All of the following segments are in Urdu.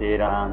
13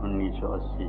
1980।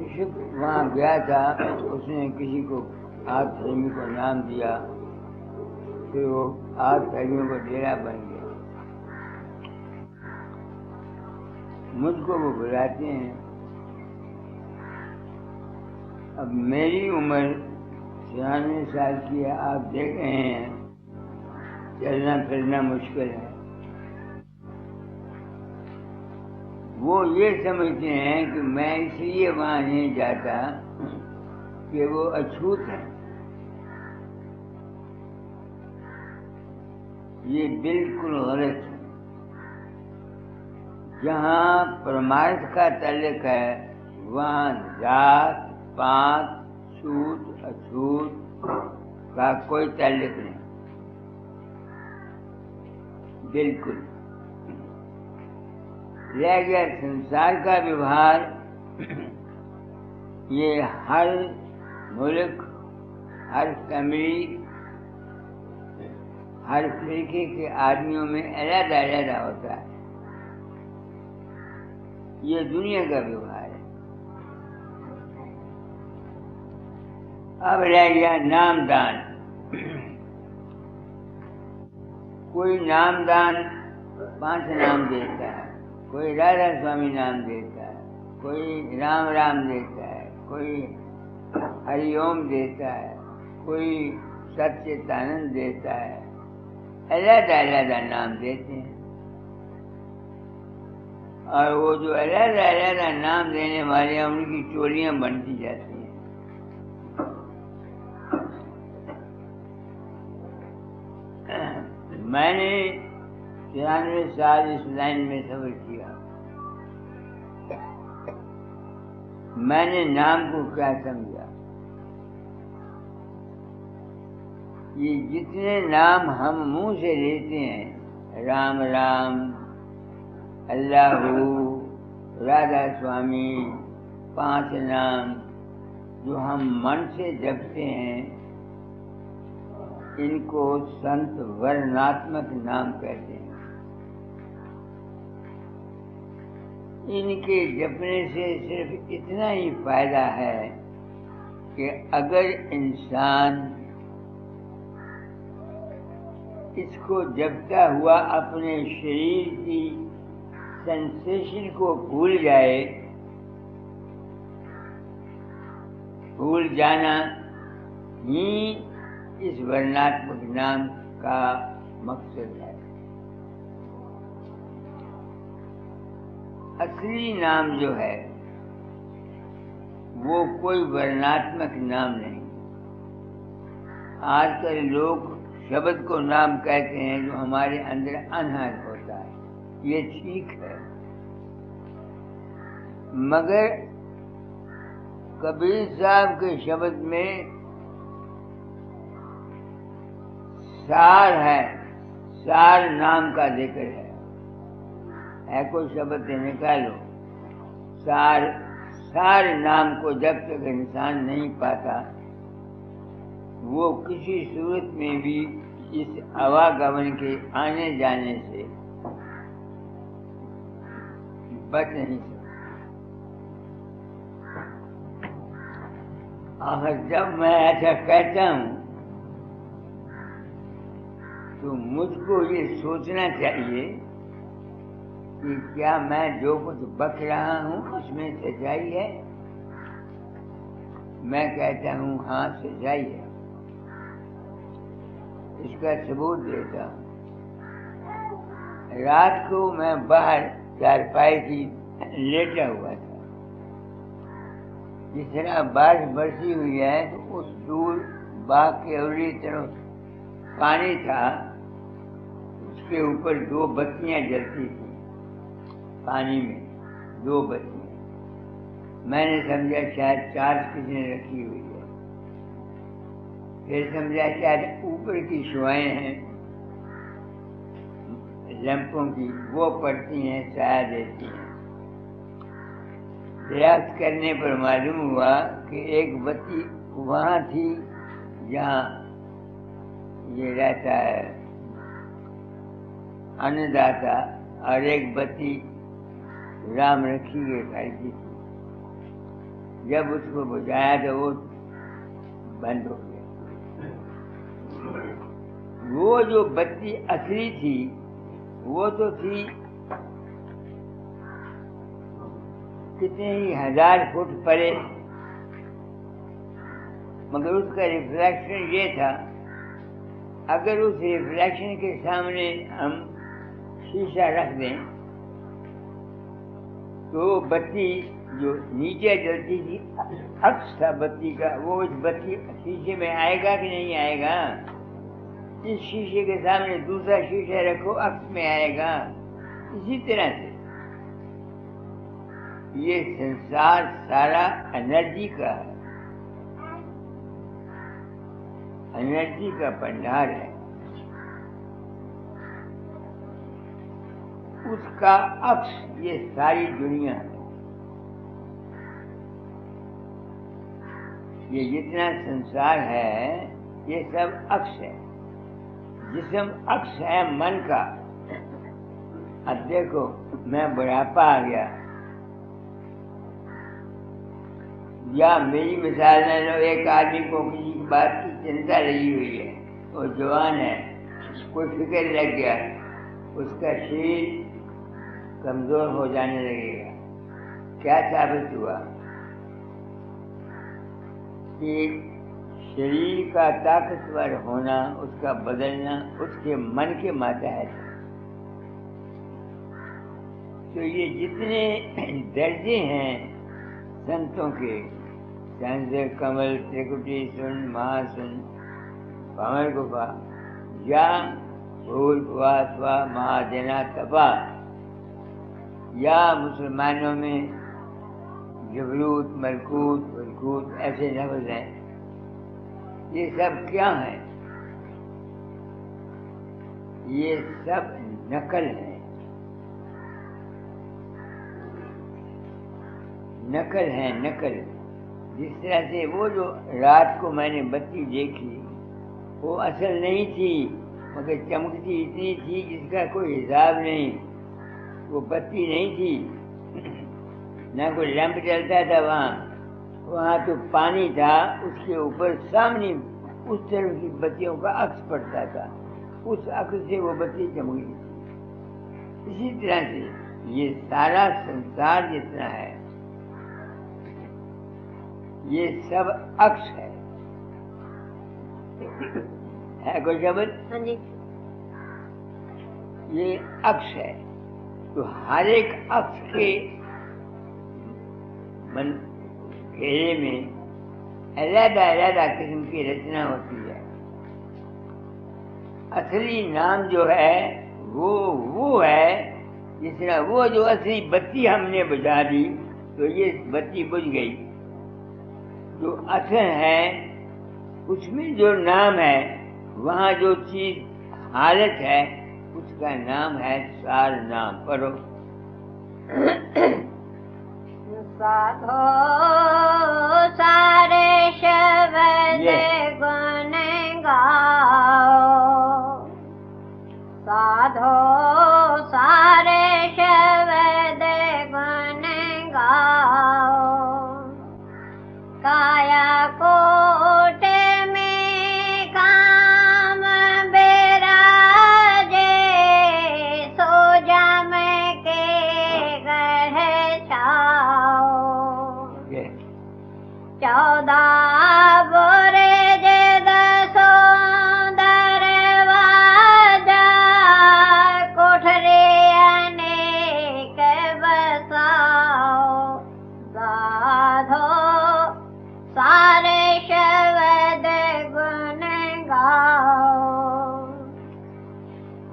کشپ وہاں گیا تھا، اس نے کسی کو 8 پھیمی کو نام دیا، پھر وہ 8 پھیمیوں کو ڈیرا بن گیا۔ مجھ کو وہ بلاتے ہیں۔ اب میری عمر 96 سال کی ہے، آپ دیکھ رہے ہیں چلنا پھرنا مشکل ہے۔ وہ یہ سمجھتے ہیں کہ میں اس لیے وہاں نہیں جاتا کہ وہ اچھوت ہیں۔ یہ بالکل غلط ہے۔ جہاں پرمارتھ کا تعلق ہے وہاں ذات، پات، چھوت اچھوت کا کوئی تعلق نہیں، بالکل۔ رہ گیا سنسار کا ویوہار، یہ ہر ملک، ہر فیملی، ہر فرقے کے آدمیوں میں علیحدہ علیحدہ ہوتا ہے۔ یہ دنیا کا ویوہار ہے۔ اب رہ گیا نام دان۔ کوئی نام دان 5 نام دیتا ہے، کوئی رادھا سوامی نام دیتا ہے، کوئی رام رام دیتا ہے، کوئی ہری اوم دیتا ہے، کوئی سچیتانند دیتا ہے، علیحدہ علیحدہ نام دیتے ہیں۔ اور وہ جو علیحدہ علیحدہ نام دینے والے ہیں ان کی ٹولیاں بنتی جاتی ہیں۔ میں نے 93 سال اس لائن میں سفر کیا۔ میں نے نام کو کیا سمجھا؟ یہ جتنے نام ہم منہ سے لیتے ہیں، رام رام، اللہ، رادھا سوامی، 5 نام جو ہم من سے جپتے ہیں، ان کو سنت ورناتمک نام کہتے ہیں۔ ان کے جپنے سے صرف اتنا ہی فائدہ ہے کہ اگر انسان اس کو جپتا ہوا اپنے شریر کی سینسیشن کو بھول جائے، بھول جانا ہی اس ورناتمک نام کا مقصد ہے۔ اصلی نام جو ہے وہ کوئی ورناتمک نام نہیں۔ آج کل لوگ شبد کو نام کہتے ہیں جو ہمارے اندر انہر ہوتا ہے، یہ ٹھیک ہے، مگر کبیر صاحب کے شبد میں سار ہے، سار نام کا ذکر ہے کوئی شبد نکالو، سار، سار نام کو جب تک انسان نہیں پاتا وہ کسی صورت میں بھی اس آواگمن کے آنے جانے سے بچ نہیں سکتا۔ آخر جب میں ایسا کہتا ہوں تو مجھ کو یہ سوچنا چاہیے کہ کیا میں جو کچھ بک رہا ہوں اس میں سچائی ہے؟ میں کہتا ہوں ہاں سچائی ہے، اس کا ثبوت دیتا ہوں۔ رات کو میں باہر چارپائی کی لیٹا ہوا تھا، جس طرح بارش برسی ہوئی ہے تو اس دور باغ کے اولی طرف پانی تھا، اس کے اوپر 2 بتیاں جلتی تھیں، پانی میں 2 بتیاں۔ میں نے سمجھا شاید چارج کسی نے رکھی ہوئی ہے، پھر سمجھا شاید اوپر کی شعائیں ہیں لیمپوں کی، وہ پڑتی ہیں، سایہ دیتی ہیں۔ دریافت کرنے پر معلوم ہوا کہ ایک بتی وہاں تھی جہاں یہ رہتا ہے انّداتا، اور ایک بتی رام رکھی ہوئی گھر کی تھی۔ جب اس کو بجھایا تو وہ بند ہو گیا. وہ جو بتی اصلی تھی وہ تو تھی کتنے ہی 1000 فٹ پرے، مگر اس کا ریفلیکشن یہ تھا، اگر اس ریفلیکشن کے سامنے ہم شیشہ رکھ دیں تو بتی جو نیچے جلتی تھی عکس تھا بتی کا، وہ اس بتی شیشے میں آئے گا کہ نہیں آئے گا؟ اس شیشے کے سامنے دوسرا شیشہ رکھو عکس میں آئے گا. اسی طرح سے یہ سنسار سارا انرجی کا ہے، انرجی کا بھنڈار ہے. اس کا عکس یہ ساری دنیا ہے. یہ جتنا سنسار ہے یہ سب عکس ہے. جسم عکس ہے من کا. اب دیکھو میں بڑھاپا آ گیا یا میری مثال میں لو، ایک آدمی کو کسی بات کی چنتا لگی ہوئی ہے، وہ جوان ہے، کوئی فکر لگ گیا، اس کا شریر کمزور ہو جانے لگے گا. کیا ثابت ہوا کہ شریر کا طاقتور ہونا، اس کا بدلنا اس کے من کے ماتحت ہے. تو یہ جتنے درجے ہیں سنتوں کے، سنجر کمل ترکٹی سن مہاسن پامر گفا یا بھول سوا مہادینا تپا، یا مسلمانوں میں جبروت ملکوت ملکوت ایسے لفظ ہیں. یہ سب کیا ہیں؟ یہ سب نقل ہیں، نقل ہیں، نقل. جس طرح سے وہ جو رات کو میں نے بتی دیکھی وہ اصل نہیں تھی، مگر چمکتی اتنی تھی جس کا کوئی حساب نہیں. وہ بتی نہیں تھی، نہ کوئی لیمپ جلتا تھا وہاں تو پانی تھا، اس کے اوپر سامنے اس طرح کی بتیوں کا عکس پڑتا تھا، اس عکس سے وہ بتی چمکی تھی. اسی طرح سے یہ سارا سنسار جتنا ہے یہ سب عکس ہے. کوئی شبد؟ ہاں جی. یہ عکس ہے. تو ہر ایک عکس کے گھیرے میں علیحدہ علیحدہ قسم کی رچنا ہوتی ہے. اصلی نام جو ہے وہ ہے، جس طرح وہ جو اصلی بتی ہم نے بجھا دی تو یہ بتی بجھ گئی. جو اصل ہے اس میں جو نام ہے، وہاں جو چیز حالت ہے اس کا نام ہے سار نام. پڑھو. سادھو سارے شبد گن گاؤ، سادھو سارے شبد گن گاؤ، کایا کوٹ میں کام بیراجے، سو جم کے گڑھ چھاؤ، 14 برج 10 دروازہ، کوٹھری انیک بساؤ، سادھو سارے شبد گن گاؤ،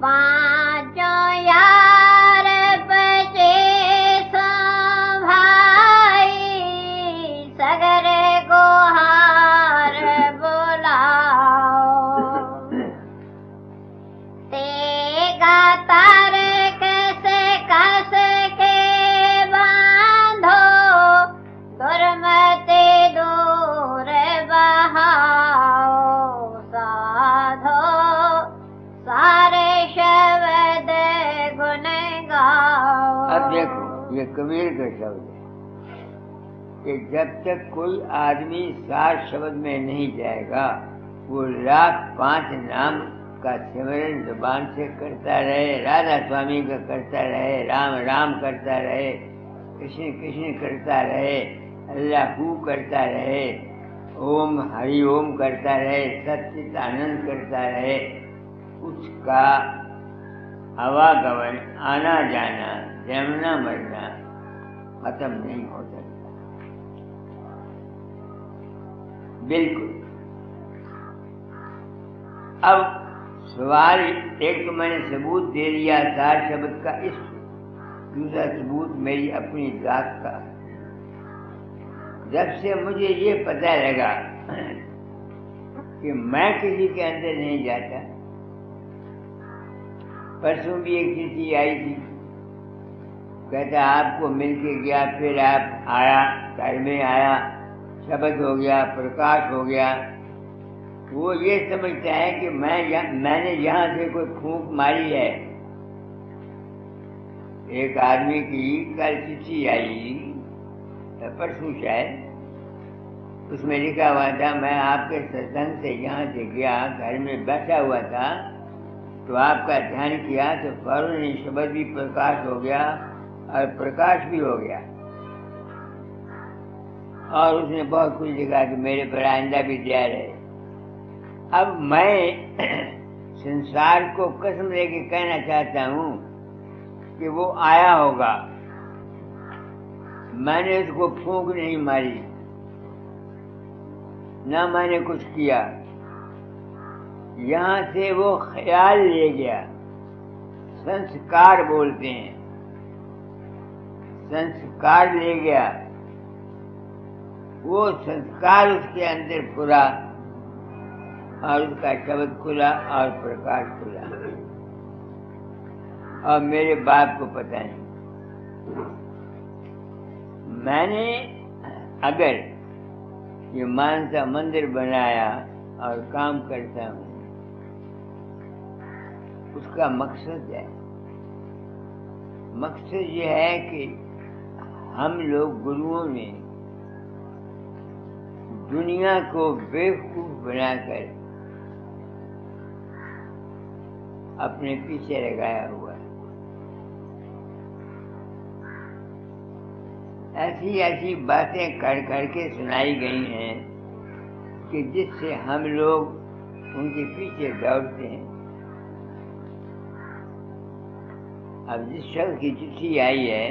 پانچوں یار 25 بھائی، سگرے گوہار بلاؤ، تیگا تار کیسے کس کے باندھو، درمتی دور بہاؤ، سادھو سارے شبد گن گاؤ. اب دیکھو یہ کبیر کا شبد ہے. کہ جب تک کوئی آدمی 60 شبد میں نہیں جائے گا وہ 1,05,000 نام کا سمرن زبان سے کرتا رہے، رادھا سوامی کا کرتا رہے، رام رام کرتا رہے، کرشن کرشن کرتا رہے، اللہ کرتا رہے، اوم ہری اوم کرتا رہے، ستچت آنند کرتا رہے، اس کا آواگمن آنا جانا جمنا مرنا ختم نہیں ہو سکتا۔ بالکل۔ اب سوال ایک تو میں نے ثبوت دے دیا 60 شبد کا، اس دوسرا ثبوت میری اپنی ذات کا۔ جب سے مجھے یہ پتہ لگا کہ میں کسی کے اندر نہیں جاتا، پرسوں بھی ایک چٹھی آئی تھی، کہتا آپ کو مل کے گیا، پھر آپ آیا، گھر میں آیا، شبد ہو گیا، پرکاش ہو گیا۔ وہ یہ سمجھتا ہے کہ میں نے یہاں سے کوئی پھونک ماری ہے۔ ایک آدمی کی کل چٹھی آئی، پرسوں شاید، اس میں لکھا ہوا تھا میں آپ کے ستسنگ سے یہاں سے گیا، گھر میں بیٹھا ہوا تھا تو آپ کا دھیان کیا تو فوراً شبد بھی پرکاش ہو گیا اور پرکاش بھی ہو گیا، اور اس نے بہت کچھ لکھا کہ میرے پر آئندہ بھی دیا رہے۔ اب میں سنسار کو قسم دے کے کہنا چاہتا ہوں کہ وہ آیا ہوگا، میں نے اس کو پھونک نہیں ماری، نہ میں نے کچھ کیا، یہاں سے وہ خیال لے گیا، سنسکار بولتے ہیں، سنسکار لے گیا، وہ سنسکار اس کے اندر پھرا اور اس کا شبد کھلا اور پرکاش کھلا، اور میرے باپ کو پتہ نہیں۔ میں نے اگر یہ مانسا مندر بنایا اور کام کرتا ہوں، اس کا مقصد ہے، مقصد یہ ہے کہ ہم لوگ گروؤں نے دنیا کو بیوقوف بنا کر اپنے پیچھے لگایا ہوا ہے۔ ایسی ایسی باتیں کر کر کے سنائی گئی ہیں کہ جس سے ہم لوگ ان کے پیچھے دوڑتے ہیں۔ اب جس شخص کی چٹھی آئی ہے،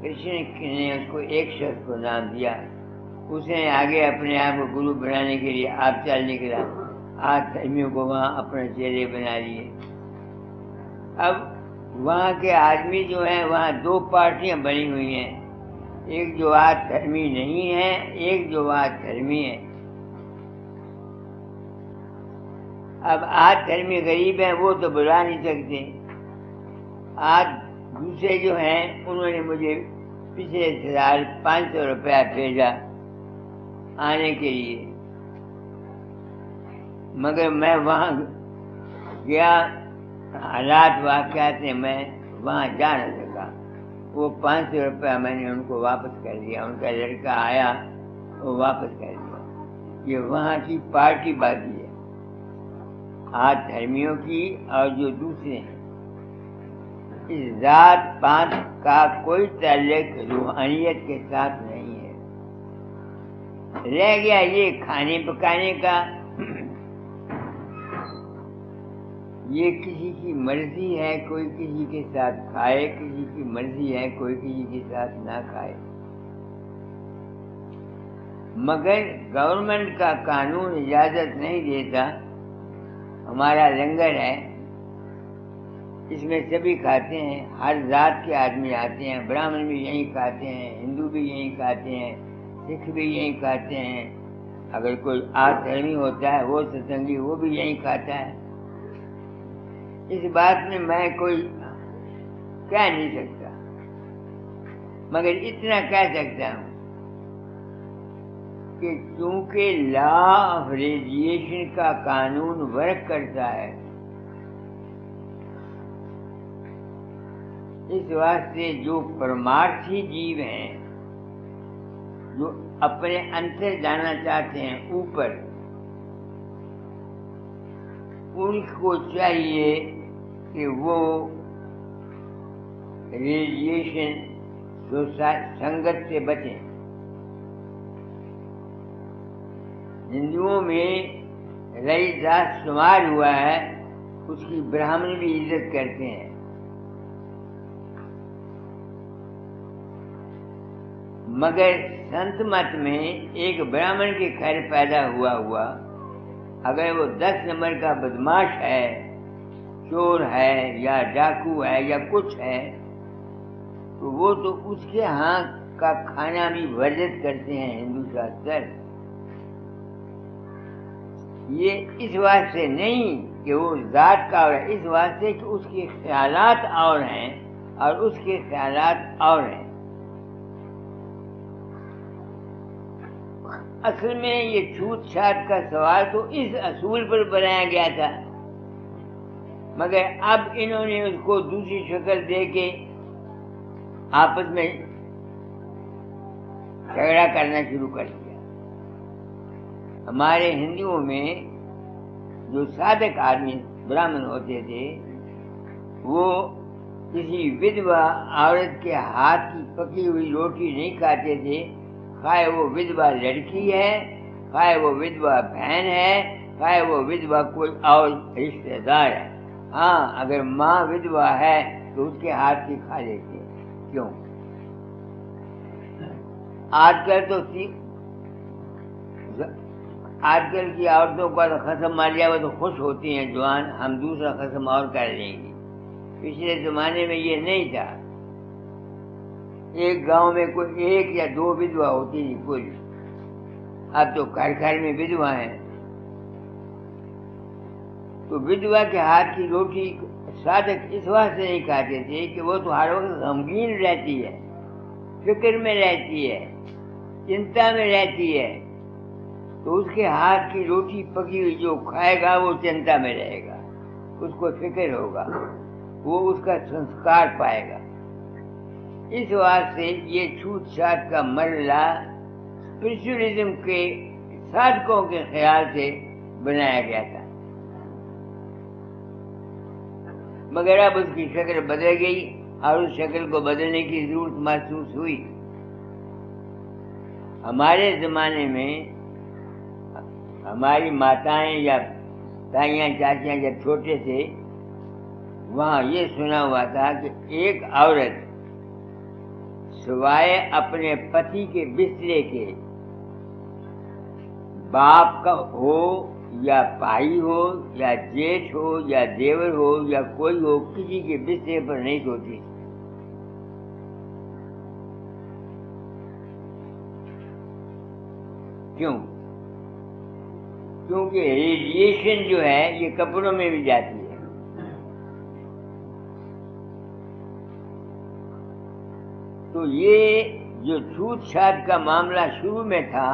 کرشن نے اس کو ایک شخص کو نام دیا، اس نے آگے اپنے آپ کو گرو بنانے کے لیے آپ چل نکلا، آج دھرمیوں کو وہاں اپنے چیلے بنا لیے۔ اب وہاں کے آدمی جو ہیں، وہاں 2 پارٹیاں بنی ہوئی ہیں، ایک جو آج دھرمی نہیں ہے، ایک جو آج دھرمی ہے۔ اب آج دھرمی غریب ہیں، وہ تو بلا نہیں سکتے، آج دوسرے جو ہیں انہوں نے مجھے پچھلے سال 500 روپیہ بھیجا آنے کے لیے، مگر میں وہاں گیا، حالات واقعات نے میں وہاں جا نہ سکا۔ وہ 500 روپیہ میں نے ان کو واپس کر دیا، ان کا لڑکا آیا وہ واپس کر دیا۔ یہ وہاں کی پارٹی بازی ہے، آج دھرمیوں کی اور جو دوسرے ہیں۔ اس ذات پات کا کوئی تعلق روحانیت کے ساتھ نہیں ہے۔ رہ گیا یہ کھانے پکانے کا، یہ کسی کی مرضی ہے کوئی کسی کے ساتھ کھائے، کسی کی مرضی ہے کوئی کسی کے ساتھ نہ کھائے، مگر گورنمنٹ کا قانون اجازت نہیں دیتا۔ ہمارا لنگر ہے، اس میں سبھی کھاتے ہیں، ہر ذات کے آدمی آتے ہیں، براہمن بھی یہیں کھاتے ہیں، ہندو بھی یہیں کھاتے ہیں، سکھ بھی یہیں کھاتے ہیں، اگر کوئی آج دھرمی ہوتا ہے وہ ستسنگی وہ بھی یہیں کھاتا ہے۔ اس بات میں میں کوئی کہہ نہیں سکتا، مگر اتنا کہہ سکتا ہوں کہ چونکہ لا آف ریڈیشن کا قانون ورک کرتا ہے، اس واسطے جو پرمارتھی جیو ہیں جو اپنے انتر جانا چاہتے ہیں اوپر، ان کو چاہیے کہ وہ ریلیشن سنگت سے بچیں۔ ہندوؤں میں رئی ذات شمار ہوا ہے، اس کی براہمن بھی عزت کرتے ہیں، مگر سنت مت میں ایک براہمن کے گھر پیدا ہوا اگر وہ 10 نمبر کا بدماش ہے، چور ہے یا ڈاکو ہے یا کچھ ہے، تو وہ تو اس کے ہاں کا کھانا بھی ورجت کرتے ہیں ہندو شاستر۔ یہ اس واسطے نہیں کہ وہ ذات کا اور اس واسطے کہ اس کے خیالات اور ہیں اور اس کے خیالات اور ہیں۔ اصل میں یہ چھوت چھات کا سوال تو اس اصول پر بنایا گیا تھا، مگر اب انہوں نے اس کو دوسری شکل دے کے آپس میں جھگڑا کرنا شروع کر دیا۔ ہمارے ہندوؤں میں جو صادق آدمی براہمن ہوتے تھے، وہ کسی ودوا عورت کے ہاتھ کی پکی ہوئی روٹی نہیں کھاتے تھے، خواہ وہ ودوا لڑکی ہے، خواہ وہ ودوا بہن ہے، خواہ وہ ودوا کوئی اور رشتہ دار ہے۔ ہاں اگر ماں ودوا ہے تو اس کے ہاتھ کی کھا لیتے ہیں۔ کیوں؟ آج کل کی عورتوں کا تو قسم مار لیا وہ تو خوش ہوتی ہیں، جوان ہم دوسرا قسم اور کر لیں گی۔ پچھلے زمانے میں یہ نہیں تھا، ایک گاؤں میں کوئی 1 یا 2 ودوا ہوتی تھی کل، اب تو گھر گھر میں ودوا ہیں۔ تو ودوا کے ہاتھ کی روٹی صادق اس واسطے نہیں کھاتے تھے کہ وہ تو ہر وقت غمگین رہتی ہے، فکر میں رہتی ہے، چنتا میں رہتی ہے، تو اس کے ہاتھ کی روٹی پکی ہوئی جو کھائے گا وہ چنتا میں رہے گا، اس کو فکر ہوگا، وہ اس کا سنسکار پائے گا۔ اس واسطے یہ چھوت چھات کا مرحلہ اسپرچولیزم کے صادقوں کے خیال سے بنایا گیا تھا، مگر اب اس کی شکل بدل گئی اور اس شکل کو بدلنے کی ضرورت محسوس ہوئی۔ ہمارے زمانے میں ہماری ماتائیں یا تائیاں چاچیاں جب چھوٹے تھے، وہاں یہ سنا ہوا تھا کہ ایک عورت سوائے اپنے پتی کے بسترے کے باپ کا ہو یا بھائی ہو یا جیٹھ ہو یا دیور ہو یا کوئی ہو، کسی کے بسترے پر نہیں سوتی۔ کیوں؟ کیونکہ ریڈیشن جو ہے یہ کپڑوں میں بھی جاتی ہے۔ تو یہ جو چھوت چھات کا معاملہ شروع میں تھا،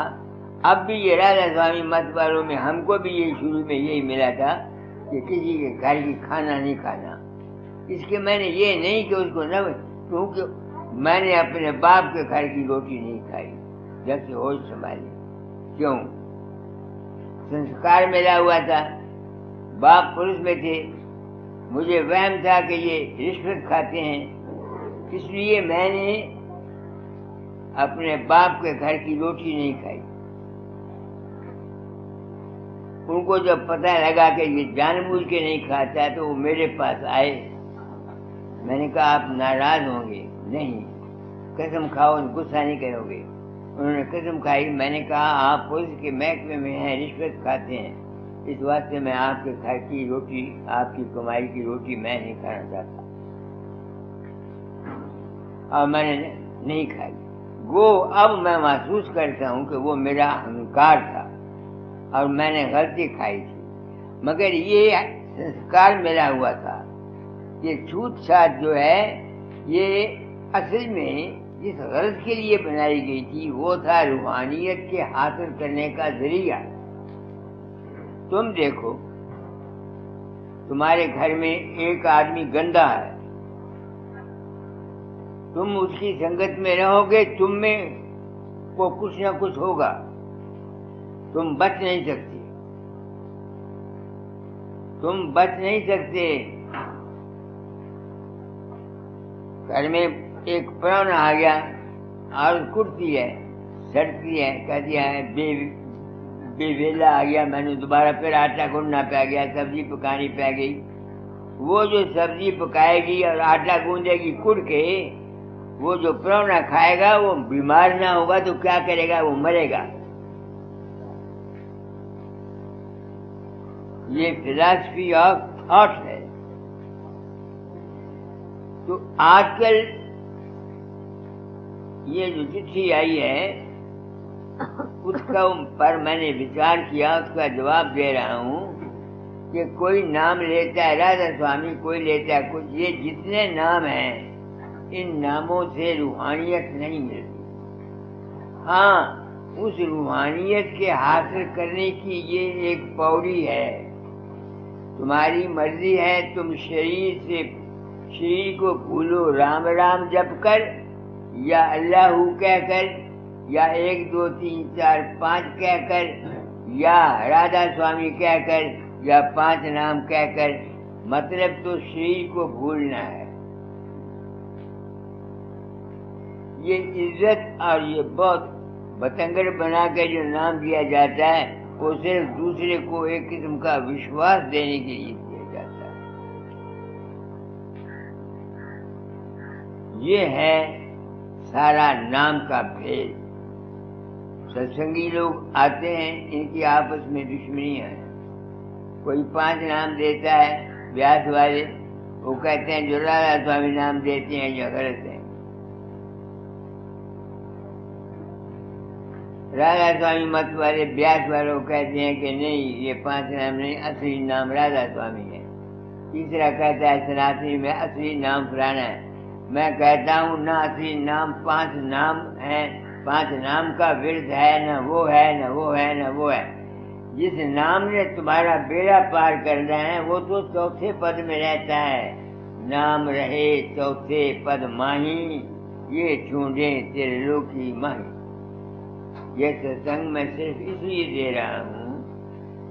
اب بھی یہ راجا سوامی مت والوں میں ہم کو بھی یہ شروع میں یہی ملا تھا کہ کسی کے گھر کی کھانا نہیں کھانا۔ اس کے میں نے یہ نہیں کہ اس کو نہ، کیونکہ میں نے اپنے باپ کے گھر کی روٹی نہیں کھائی جب سے ہوش سنبھالی۔ کیوں؟ سنسکار ملا ہوا تھا، باپ پولیس میں تھے، مجھے وہم تھا کہ یہ رشوت کھاتے ہیں، اس لیے میں نے اپنے باپ کے گھر کی روٹی نہیں کھائی۔ ان کو جب پتہ لگا کہ یہ جان بوجھ کے نہیں کھاتا ہے تو وہ میرے پاس آئے۔ میں نے کہا آپ ناراض ہوں گے؟ نہیں، قسم کھاؤ، غصہ نہیں کرو گے۔ انہوں نے قسم کھائی۔ میں نے کہا آپ پولیس کے محکمے میں ہیں، رشوت کھاتے ہیں، اس واسطے میں آپ کے گھر کی روٹی، آپ کی کمائی کی روٹی میں نہیں کھانا چاہتا، اور میں نے نہیں کھائی۔ گو اب میں محسوس کرتا ہوں کہ وہ میرا اہنکار تھا اور میں نے غلطی کھائی تھی، مگر یہ سنسکار ملا ہوا تھا۔ یہ چھوت چھات جو ہے یہ اصل میں جس غرض کے لیے بنائی گئی تھی وہ تھا روحانیت کے حاصل کرنے کا ذریعہ۔ تم دیکھو تمہارے گھر میں ایک آدمی گندا ہے، تم اس کی سنگت میں رہو گے، تم میں کو کچھ نہ کچھ ہوگا، تم بچ نہیں سکتے، تم بچ نہیں سکتے۔ گھر میں ایک پرانا آ گیا اور کٹتی ہے، سڑتی ہے، کہتی ہے بے ویلا آ گیا، میں نے دوبارہ پھر آٹا گوندنا پہ گیا، سبزی پکانی پہ گئی۔ وہ جو سبزی پکائے گی اور آٹا گوندے گی کٹ کے، وہ جو پرانا کھائے گا وہ بیمار نہ ہوگا تو کیا کرے گا؟ وہ مرے گا۔ یہ فلاسفی آف تھاٹ ہے۔ تو آج کل یہ جو چٹھی آئی ہے اس کا پر میں نے وچار کیا، اس کا جواب دے رہا ہوں کہ کوئی نام لیتا ہے، رادھا سوامی کوئی لیتا ہے کچھ، یہ جتنے نام ہیں ان ناموں سے روحانیت نہیں ملتی۔ ہاں، اس روحانیت کے حاصل کرنے کی یہ ایک پوڑی ہے۔ تمہاری مرضی ہے تم شریر کو بھولو، رام رام جپ کر یا اللہ کہہ کر یا 1 2 3 4 5 کہہ کر یا رادھا سوامی کہہ کر یا 5 نام کہہ کر، مطلب تو شریر کو بھولنا ہے۔ یہ عزت اور یہ بہت بتنگڑ بنا کے جو نام دیا جاتا ہے وہ صرف دوسرے کو ایک قسم کا وشواس دینے کے لیے دیا جاتا ہے۔ یہ ہے سارا نام کا بھید۔ ستسنگی لوگ آتے ہیں، ان کی آپس میں دشمنیاں ہیں۔ کوئی 5 نام دیتا ہے، بیاس والے وہ کہتے ہیں جو رادھا سوامی نام دیتے ہیں یہ غلط ہے۔ رادھا سوامی مت والے بیاس والوں کہتے ہیں کہ نہیں یہ 5 نام نہیں، اصلی نام رادھا سوامی ہے۔ تیسرا کہتا ہے سناتنی میں اصلی نام فلانا ہے۔ میں کہتا ہوں نہ اصلی نام 5 نام ہیں، 5 نام کا ورد ہے، نہ وہ ہے نہ وہ ہے نہ وہ ہے۔ جس نام نے تمہارا بیڑا پار کرنا ہے وہ تو 4تھے پد میں رہتا ہے۔ نام رہے 4تھے پد ماہی، یہ ڈھونڈے تیرے لوکی ماہی۔ یہ ستسنگ میں صرف اس لیے دے رہا ہوں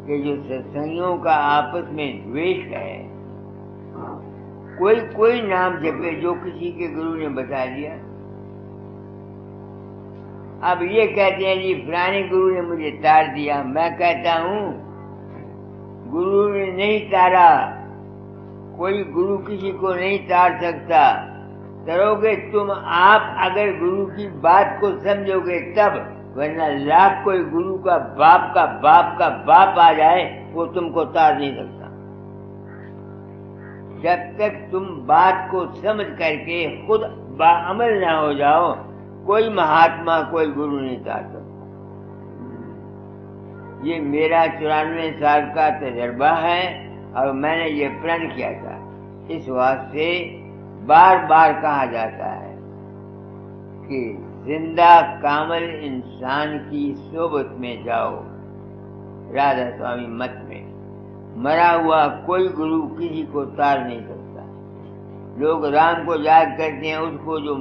کہ جو ستسنگیوں کا آپس میں دویش ہے، کوئی نام جپے جو کسی کے گرو نے بتا دیا۔ اب یہ کہتے ہیں جی فلانے گرو نے مجھے تار دیا، میں کہتا ہوں گرو نے نہیں تارا، کوئی گرو کسی کو نہیں تار سکتا۔ کرو گے تم آپ اگر گرو کی بات کو سمجھو گے تب، ورنہ لاکھ کوئی گرو کا باپ کا باپ کا باپ آ جائے وہ تم کو تار نہیں سکتا۔ جب تک تم بات کو سمجھ کر کے خود باعمل نہ ہو جاؤ، کوئی مہاتما کوئی گرو نہیں تار سکتا۔ یہ میرا 94 سال کا تجربہ ہے اور میں نے یہ پرن کیا تھا۔ اس واسطے بار بار کہا جاتا ہے کہ زندہ کامل انسان کی صحبت میں جاؤ، رادھا سوامی مت میں۔ مرا ہوا کوئی گرو کسی کو تار نہیں سکتا۔ لوگ رام کو یاد کرتے ہیں، اس کو جو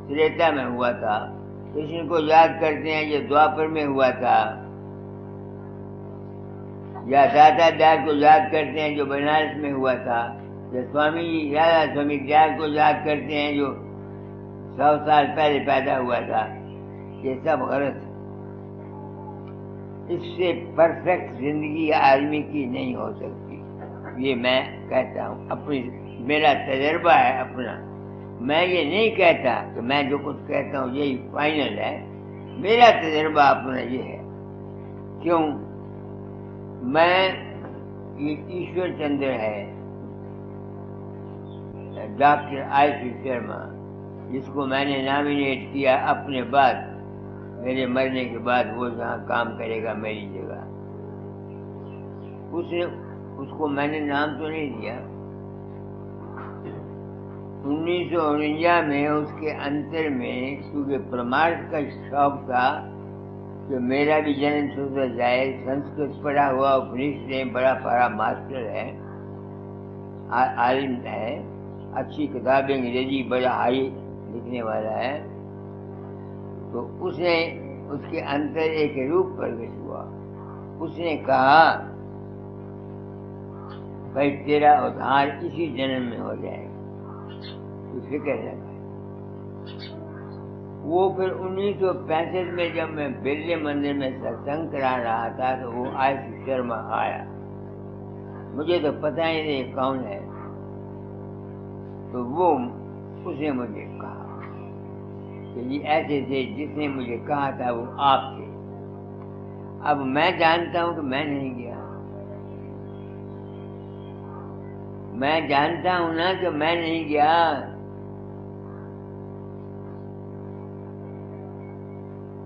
تریتا میں ہوا تھا، کرشن کو یاد کرتے ہیں جو دوپر میں ہوا تھا، یا داتا دار کو یاد کرتے ہیں جو بنارس میں ہوا تھا، یا سوامی رادھا سوامی دیار کو یاد کرتے ہیں جو 100 سال پہلے پیدا ہوا تھا۔ یہ سب غلط ہے۔ اس سے پرفیکٹ زندگی آدمی کی نہیں ہو سکتی۔ یہ میں کہتا ہوں، میرا تجربہ ہے اپنا۔ میں یہ نہیں کہتا کہ میں جو کچھ کہتا ہوں یہی فائنل ہے، میرا تجربہ اپنا یہ ہے۔ کیوں؟ میں ایشور چندر ہے، ڈاکٹر آئی سی شرما، جس کو میں نے نامینیٹ کیا اپنے بعد، میرے مرنے کے بعد وہ جہاں کام کرے گا میری جگہ، اس کو میں نے نام تو نہیں دیا۔ 1949 میں اس کے انتر میں کیونکہ پرمارتھ کا شوق تھا کہ میرا بھی جنم سدھر جائے، سنسکرت پڑھا ہوا اپنشدیں، بڑا پڑھا ماسٹر ہے، عالم ہے، اچھی کتابیں انگریزی بڑا ہائی لکھنے والا ہے۔ تو اس نے اس کے اندر ایک روپ پرگٹ ہوا. اس نے کہا بھائی تیرا ادھار اسی جنم میں ہو جائے گا، تو فکر لگا. وہ پھر 1965 میں جب میں برلے مندر میں ستسنگ کرا رہا تھا تو وہ آئی سی شرما آیا. مجھے تو پتہ ہی نہیں کون ہے. تو وہ اس نے مجھے کہا کہ یہ ایسے تھے، جس نے مجھے کہا تھا وہ آپ تھے. اب میں جانتا ہوں کہ میں نہیں گیا، میں جانتا ہوں نا کہ میں نہیں گیا.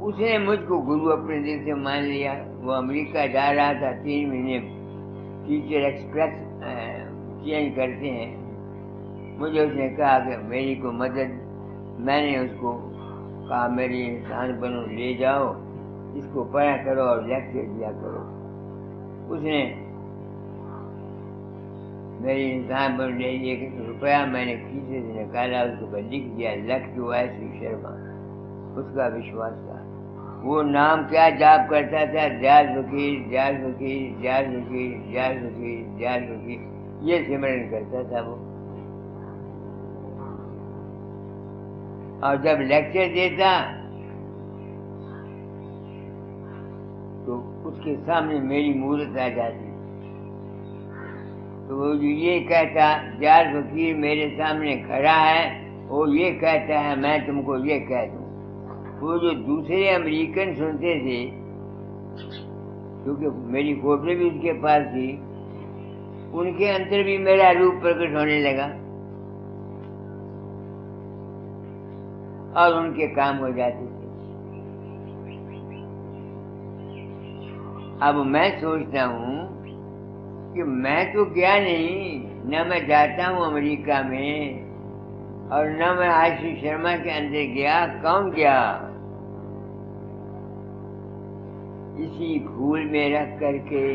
اس نے مجھ کو گرو اپنے دل سے مان لیا. وہ امریکہ جا رہا تھا، 3 مہینے ٹیچر ایکسپریس چینج کرتے ہیں. مجھے اس نے کہا کہ میری کو مدد. میں نے اس کو کہا میری انسان بنو لے جاؤ، اس کو پڑھا کرو اور لیکچر دیا کرو. اس نے میری انسان بنو لے 1 روپیہ میں نے کسی سے نکالا، اس کو لکھ دیا لکھ ٹو ایس شرما. اس کا وشواس تھا. وہ نام کیا جاپ کرتا تھا؟ جال فقیر، جال فقیر، جال فقیر، جال فقیر، جال فقیر، یہ سمرن کرتا تھا وہ. اور جب لیکچر دیتا تو اس کے سامنے میری مورت آ جاتی. تو وہ جو یہ کہتا جال فقیر میرے سامنے کھڑا ہے، وہ یہ کہتا ہے میں تم کو یہ کہہ دوں. وہ جو دوسرے امریکن سنتے تھے، کیونکہ میری فوٹو بھی اس کے پاس تھی، ان کے اندر بھی میرا روپ پرکٹ ہونے لگا اور ان کے کام ہو جاتے تھے. اب میں سوچتا ہوں کہ میں تو گیا نہیں، نہ میں جاتا ہوں امریکہ میں، اور نہ میں آئی سی شرما کے اندر گیا. کون گیا؟ اسی پھول میں رکھ کر کے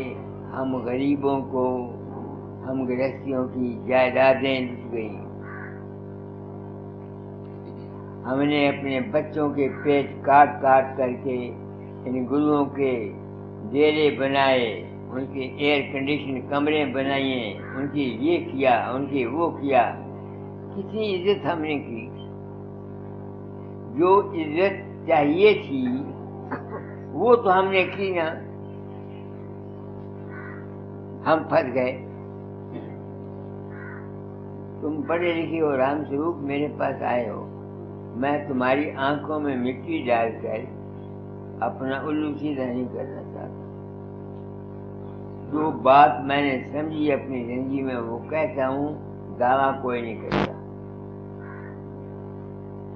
ہم غریبوں کو، ہم گرہستیوں کی جائیدادیں لٹ گئیں. ہم نے اپنے بچوں کے پیٹ کاٹ کاٹ کر کے ان گروؤں کے ڈیرے بنائے، ان کے ایئر کنڈیشن کمرے بنائے، ان کی یہ کیا، ان کی وہ کیا. کتنی عزت ہم نے کی. جو عزت چاہیے تھی وہ تو ہم نے کی نا. ہم پھنس گئے. تم پڑھے لکھے ہو رام سوروپ، میرے پاس آئے ہو. میں تمہاری آنکھوں میں مٹی ڈال کر اپنا الو سیدھا نہیں کرنا چاہتا. جو بات میں نے سمجھی اپنی زندگی میں وہ کہتا ہوں، دعویٰ کوئی نہیں کرتا.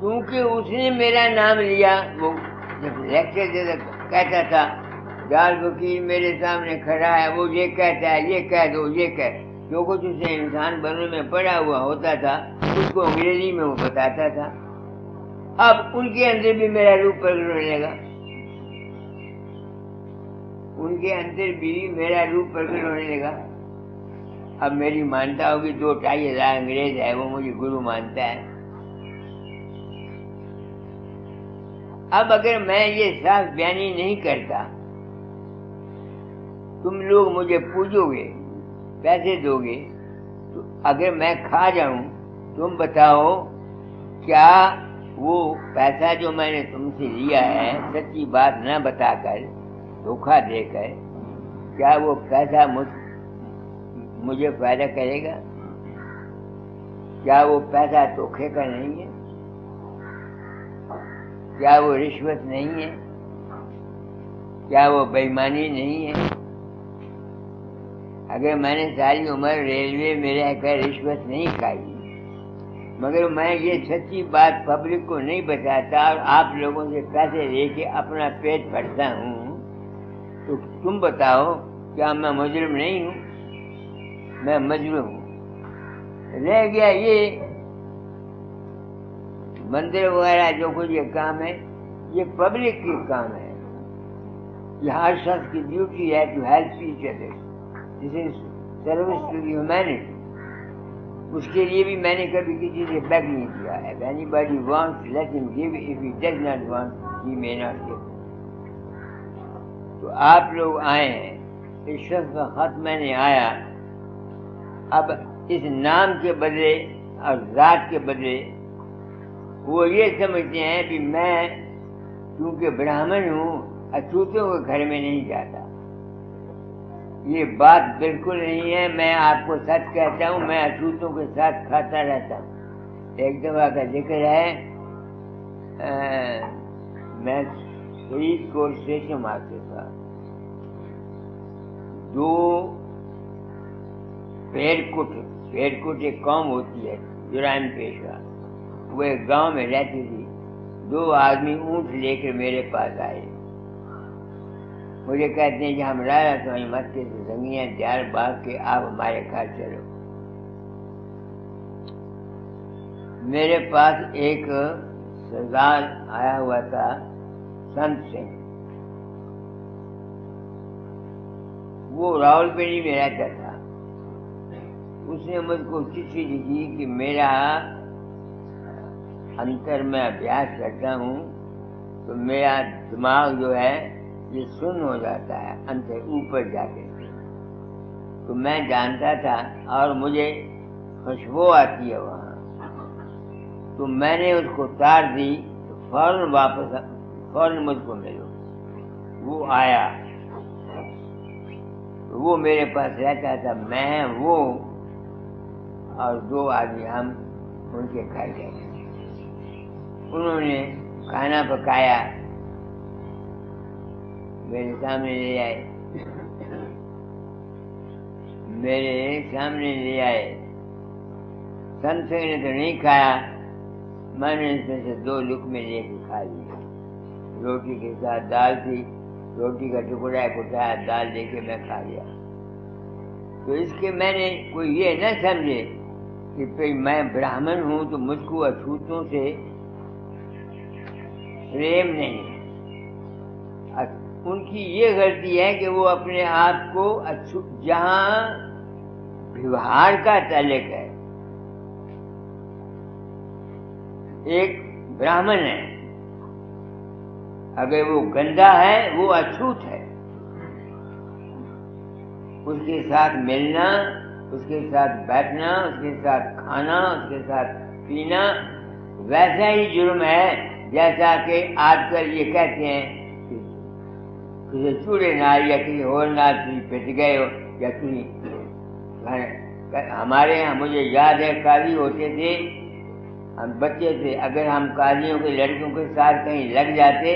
کیونکہ اس نے میرا نام لیا. وہ جب لیکچر دیتا کہتا تھا جال فقیر میرے سامنے کھڑا ہے، وہ یہ کہتا ہے یہ کہہ دو یہ کہہ. جو کچھ اسے انسان بننے میں پڑا ہوا ہوتا تھا اس کو انگریزی میں وہ بتاتا تھا. اب ان کے اندر بھی میرا روپ پرگٹ ہونے لگا. ان کے اندر بھی میرا روپ پرگٹ ہونے لگا. اب میری مانتا ہوگی 2-2.5 ہزار انگریز ہے، وہ مجھے گرو مانتا ہے. اب اگر میں یہ صاف بیانی نہیں کرتا، تم لوگ مجھے پوجو گے، پیسے دو گے، تو اگر میں کھا جاؤں تم بتاؤ کیا وہ پیسہ جو میں نے تم سے لیا ہے سچی بات نہ بتا کر، دھوکہ دے کر، کیا وہ پیسہ مجھے فائدہ کرے گا؟ کیا وہ پیسہ دھوکے کا نہیں ہے؟ کیا وہ رشوت نہیں ہے؟ کیا وہ بے ایمانی نہیں ہے؟ اگر میں نے ساری عمر ریلوے میں رہ کر رشوت نہیں کھائی، مگر میں یہ سچی بات پبلک کو نہیں بتاتا اور آپ لوگوں سے پیسے لے کے اپنا پیٹ بھرتا ہوں، تو تم بتاؤ کیا میں مجرم نہیں ہوں؟ میں مجرم ہوں. رہ گیا یہ مندر وغیرہ جو کچھ یہ کام ہے، یہ پبلک کی کام ہے. یہ ہر شخص کی ڈیوٹی ہے to help each other. This is service to the humanity. اس کے لیے بھی میں نے کبھی کسی سے بیگ نہیں کیا. If anybody wants, let him give. If he does not want, he may not give. تو آپ لوگ آئے ہیں، اس شخص کا خط میں نے آیا، اب اس نام کے بدلے اور ذات کے بدلے وہ یہ سمجھتے ہیں کہ میں کیونکہ برہمن ہوں اچھوتوں کے گھر میں نہیں جاتا۔ یہ بات بالکل نہیں ہے، میں آپ کو سچ کہتا ہوں، میں اچھوتوں کے ساتھ کھاتا رہتا ہوں۔ ایک دفعہ کا ذکر ہے، میں شہید کوٹ اسٹیشن مارتے تھا، 2 پیرکٹ ایک قوم ہوتی ہے جرائم پیشہ، وہ ایک گاؤں میں رہتی تھی۔ 2 آدمی اونٹ لے کر میرے پاس آئے، مجھے کہتے ہیں کہ ہم رایا تو مت کے زنگیاں دیار باغ کے آپ ہمارے گھر چلو۔ میرے پاس ایک سردار آیا ہوا تھا سنت سنگھ، وہ راول پنڈی میں رہتا تھا۔ اس نے مجھ کو چٹھی لکھی کہ میرا انتر میں ابھیاس کرتا ہوں تو میرا دماغ جو ہے یہ سن ہو جاتا ہے انتر اوپر جا کے، تو میں جانتا تھا اور مجھے خوشبو آتی ہے وہاں، تو میں نے اس کو تار دی تو فوراً مجھ کو ملو۔ وہ آیا، وہ میرے پاس رہتا تھا، میں وہ اور 2 آدمی ہم ان کے گھر گئے۔ انہوں نے کھانا پکایا، میرے سامنے لے آئے، سنت سنگھ نے تو نہیں کھایا، میں نے اس میں سے 2 لقمے لے کے کھا لیے۔ روٹی کے ساتھ دال تھی، روٹی کا ٹکڑا اٹھایا، دال لے کے میں کھا لیا۔ تو اس کے میں نے کوئی یہ نہ سمجھے کہ پھر میں برہمن ہوں تو مجھ کو اچھوتوں سے پریم نہیں ہے۔ ان کی یہ غلطی ہے کہ وہ اپنے آپ کو جہاں ویوہار کا تعلق ہے، ایک برہمن ہے، اگر وہ گندا ہے وہ اچھوت ہے، اس کے ساتھ ملنا، اس کے ساتھ بیٹھنا، اس کے ساتھ کھانا، اس کے ساتھ پینا ویسا ہی جرم ہے جیسا کہ آج کل یہ کہتے ہیں کسی چوڑے نال یا کسی اور نال تھی پٹ گئے ہو یا کہیں۔ ہمارے یہاں مجھے یاد ہے قاضی ہوتے تھے، ہم بچے تھے، اگر ہم قاضیوں کے لڑکوں کے ساتھ کہیں لگ جاتے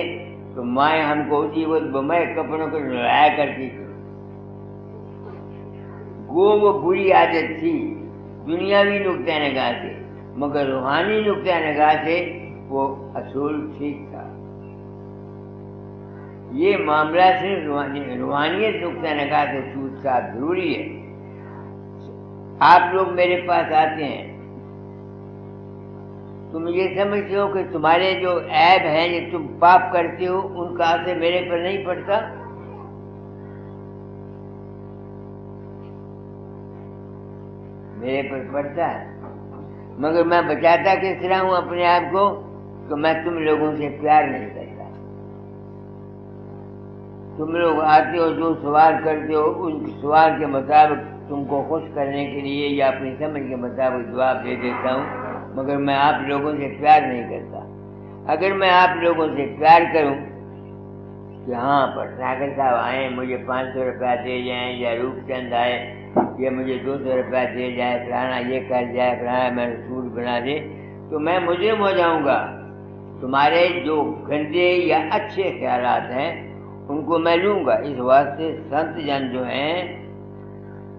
تو مائیں ہم کو اسی وقت بمائے کپڑوں کو نہلایا کرتی تھی۔ وہ بری عادت تھی دنیاوی نقطۂ نگاہ سے، مگر روحانی نقطۂ نگاہ سے وہ اصول ٹھیک تھا۔ یہ معاملہ صرف روحانیت نقطۂ نگاہ سے سود صاحب ضروری ہے۔ آپ لوگ میرے پاس آتے ہیں، تم یہ سمجھتے ہو کہ تمہارے جو عیب ہیں جو تم پاپ کرتے ہو ان کا اثر میرے پر نہیں پڑتا؟ میرے پر پڑتا ہے، مگر میں بچاتا کس طرح ہوں اپنے آپ کو کہ میں تم لوگوں سے پیار نہیں کرتا۔ تم لوگ آتے ہو جو سوال کرتے ہو ان سوال کے مطابق تم کو خوش کرنے کے لیے یا اپنی سمجھ کے مطابق جواب دے دیتا ہوں، مگر میں آپ لوگوں سے پیار نہیں کرتا۔ اگر میں آپ لوگوں سے پیار کروں کہ ہاں پٹناگر صاحب آئے مجھے 500 روپیہ دے جائیں، یا روپ چند آئے یہ مجھے 200 روپیہ دے جائے، فلانا یہ کر جائے، فلانا میں رسول بنا دے، تو میں مجرم ہو جاؤں گا۔ تمہارے جو گندے یا اچھے خیالات ہیں ان کو میں لوں گا۔ اس واسطے سنت جن جو ہیں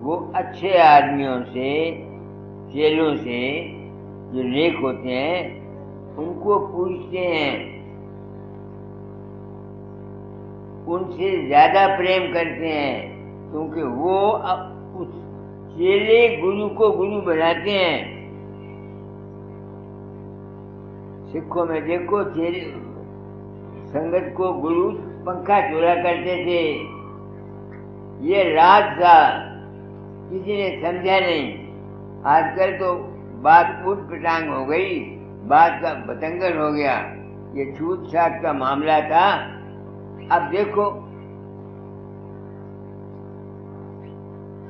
وہ اچھے آدمیوں سے، چیلوں سے جو نیک ہوتے ہیں ان کو پوچھتے ہیں، ان سے زیادہ پریم کرتے ہیں، کیونکہ وہ اس چیلے گرو کو گرو بناتے ہیں۔ سکھوں میں دیکھو چیلے سنگت کو گرو پنکھا چورا کرتے تھے، یہ راز تھا، کسی نے سمجھا نہیں۔ آج کل تو بات اٹھ پٹانگ ہو گئی، بات کا بتنگڑ ہو گیا۔ یہ چھوٹ چھاٹ کا معاملہ تھا۔ اب دیکھو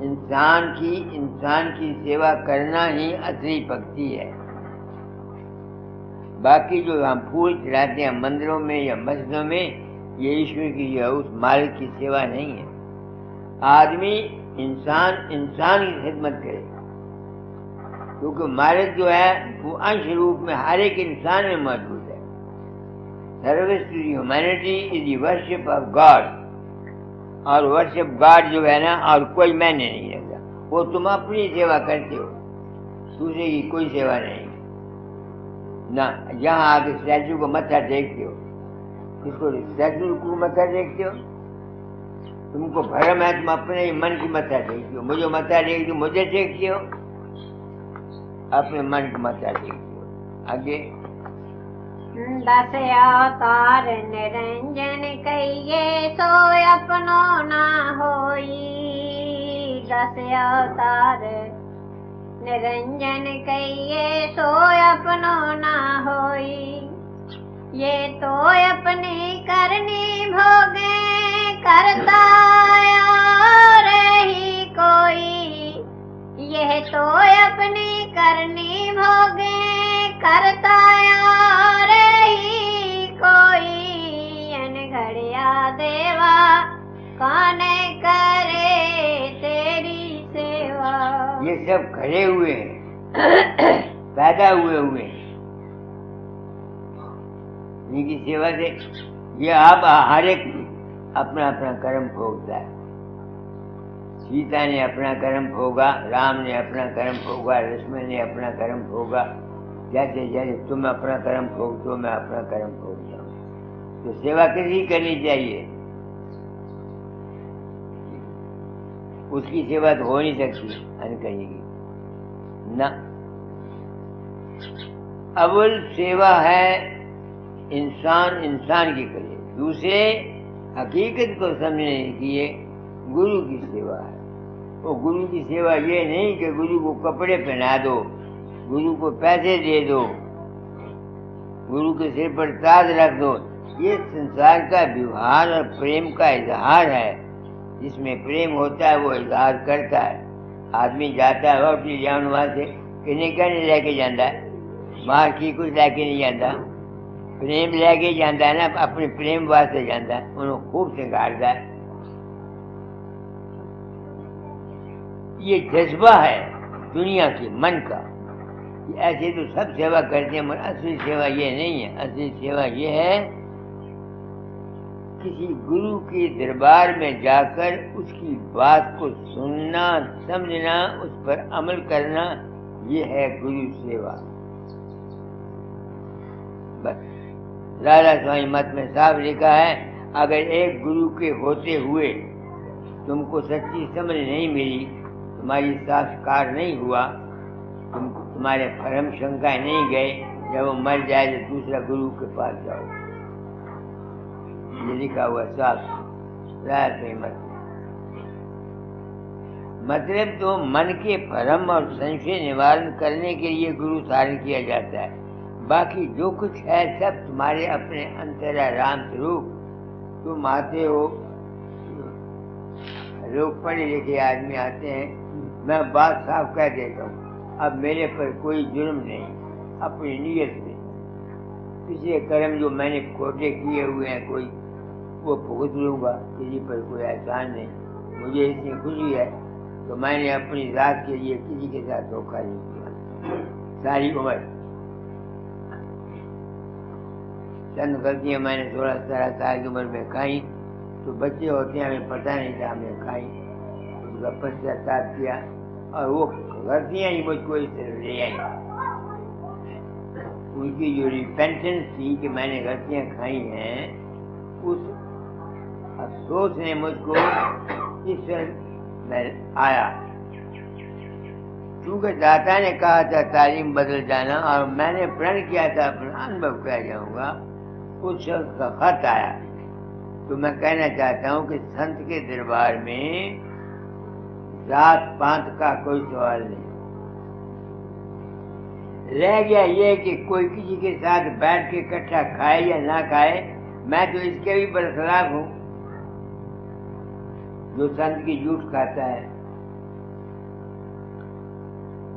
انسان کی سیوا کرنا ہی اصلی بھکتی ہے. باقی جو ہم پھول چڑھاتے ہیں مندروں میں یا مسجدوں میں، یہ ایشور کی یا اس مالک کی سیوا نہیں ہے. آدمی انسان کی خدمت کرے، کیونکہ مالک جو ہے وہ انش روپ میں ہر ایک انسان میں موجود ہے. Service to humanity is the worship of God. اور ورشپ گاڈ جو ہے نا، اور کوئی معنی نہیں رکھتا. وہ تم اپنی سیوا کرتے ہو، دوسرے کی کوئی سیوا نہیں. نہ یہاں آ کے اسٹیچو کو متھا ٹیکتے ہو، کس کو اسٹیچو کو متھا ٹیکتے ہو؟ تم کو بھرم ہے، تم اپنے ہی من کی متھا ٹیکتے ہو. مجھے متھا ٹیکتے ہو، مجھے ٹیکتے ہو، اپنے من کی متھا ٹیکتے ہو. آگے 10 اوتار نرنجن کہیے سوئے اپنو نہ ہوئی. 10 اوتار نرنجن کہیے سوئے اپنو نہ ہوئی. یہ تو اپنی کرنی بھوگے کرتا اور ہی کوئی. یہ تو اپنی کرنی بھوگے کرتا اور ہی کوئی. ان گھڑیا دیوا کون کرے تیری سیوا. یہ سب کھڑے ہوئے ہیں، پیدا ہوئے ہیں ان کی سیوا سے. یہ اب ہر ایک اپنا اپنا کرم بھوگتا ہے. سیتا نے اپنا کرم بھوگا، رام نے اپنا کرم بھوگا، لکشمن نے اپنا کرم بھوگا. جیسے جیسے تم اپنا کرم بھوگتے ہو میں اپنا کرم بھوگتا ہوں. تو سیوا کسی کرنی چاہیے، اس کی سیوا تو ہو نہیں سکتی ان کہیں گی نہ. اول سیوا ہے انسان کی کرے. دوسرے حقیقت کو سمجھنے کی یہ گرو کی سیوا ہے. وہ گرو کی سیوا یہ نہیں کہ گرو کو کپڑے پہنا دو، گرو کو پیسے دے دو، گرو کے سر پر تاج رکھ دو. یہ سنسار کا ویوہار اور پریم کا اظہار ہے. جس میں پریم ہوتا ہے وہ اظہار کرتا ہے. آدمی جاتا ہے واپس جان وہاں سے کہنے کا نہیں لے کے جاتا ہے، باہر کی کچھ لے کے نہیں جاتا. پریم لے کے جاتا ہے نا، اپنے پریم واسطے جاتا ہے، انہوں خوب سنگارتا ہے. یہ جذبہ ہے دنیا کی من کا. ایسے تو سب سیوا کرتے ہیں مگر اصلی سیوا یہ نہیں ہے. اصلی سیوا یہ ہے کسی گرو کے دربار میں جا کر اس کی بات کو سننا، سمجھنا، اس پر عمل کرنا. یہ ہے گرو سیوا. بس راجا سوامی مت میں صاف لکھا ہے، اگر ایک گرو کے ہوتے ہوئے تم کو سچی سمجھ نہیں ملی، تمہاری سانسکار نہیں ہوا، تمہارے بھرم شنکا نہیں گئے، جب وہ مر جائے تو دوسرا گرو کے پاس جاؤ. یہ لکھا ہوا صاف راجا سوامی مت. مطلب تو من کے بھرم اور سنشے نوارن کرنے کے لیے گرو دھارن کیا جاتا ہے. باقی جو کچھ ہے سب تمہارے اپنے انترا رام سوروپ. تم آتے ہو، لوگ پڑھے لکھے آدمی آتے ہیں، میں بات صاف کہہ دیتا ہوں، اب میرے پر کوئی جرم نہیں، اپنی نیت سے کسی کرم جو میں نے کھوٹے کیے ہوئے ہیں کوئی وہ بھگت لوں گا، کسی پر کوئی احسان نہیں. مجھے اتنی خوشی ہے تو میں نے اپنی ذات کے لیے کسی کے ساتھ دھوکہ نہیں کیا. ساری عمر چند غلطیاں میں نے 16-17 سال کی عمر میں کھائیں، تو بچے ہوتے ہیں ہمیں پتہ نہیں تھا ہم نے کھائیں، اس کا پشچاتا کیا اور وہ غلطیاں ہی مجھ کو اس طرح لے آئیں. ان کی جو ریپینٹنس تھی کہ میں نے غلطیاں کھائی ہیں، اس افسوس نے مجھ کو اس طرح میں آیا. کیونکہ داتا نے کہا تھا تعلیم بدل جانا، اور میں نے پرن کیا تھا اپنا انبھو کہہ جاؤں گا. اس شخص کا خط آیا تو میں کہنا چاہتا ہوں کہ سنت کے دربار میں ذات پانت کا کوئی سوال نہیں. رہ گیا یہ کہ کوئی کسی کے ساتھ بیٹھ کے اکٹھا کھائے یا نہ کھائے، میں تو اس کے بھی برخلاف ہوں. جو سنت کی جھوٹ کھاتا ہے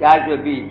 420,